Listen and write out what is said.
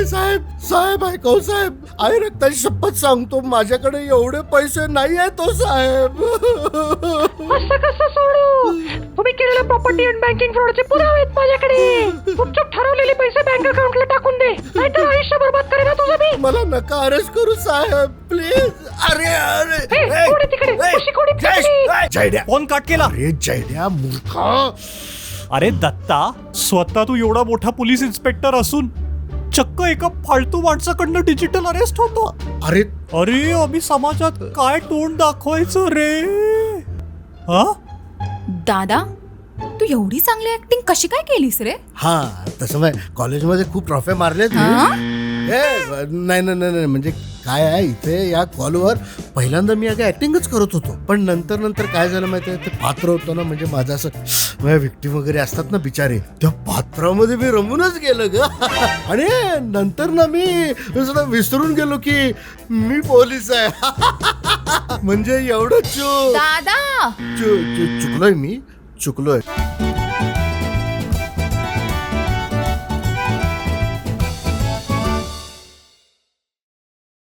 नाही साहेब, साहेब ऐकव साहेब, आई रक्ताची शपथ सांगतो माझ्याकडे एवढे पैसे नाही आहेत तो साहेब. असं कसं सोडू? तुम्ही केलेल्या प्रॉपर्टी अँड बँकिंग फ्रॉडचे पुरावे आहेत माझ्याकडे. चुपचाप ठरवलेले पैसे बँक अकाउंटला टाकून दे, नाहीतर आयुष्य बरबाद करेन ना तुझं मी. मला नका अरेस्ट करू साहेब प्लीज. अरे अरे कोणी तिकडे कशी कोणी फेकली? जयड्या, फोन काट केला. अरे जयड्या मूर्खा. अरे दत्ता, स्वतः तू एवढा मोठा पोलीस इन्स्पेक्टर असून चक्क एका फालतू माणसाकडनं डिजिटल अरेस्ट होतो. अरे अरे आम्ही समाजात काय तोंड दाखवायचं रे? हा दादा, तू एवढी चांगली ऍक्टिंग कशी काय केलीस रे? हा तसं नाही, कॉलेजमध्ये खूप ट्रॉफी मारलेत मी. नाही नाही नाही म्हणजे काय आहे, इथे या कॉलवर पहिल्यांदा मी अगं ऍक्टिंगच करत होतो, पण नंतर नंतर काय झालं माहितीये, ते पात्र होतं ना, म्हणजे माझं असं माझ्या विक्टीम वगैरे असतात ना बिचारे, त्या पात्रामध्ये मी रमूनच गेलो ग. आणि नंतर ना मी सगळं विसरून गेलो की मी पोलीस आहे. म्हणजे एवढं दादा चुकलोय मी, चुकलोय.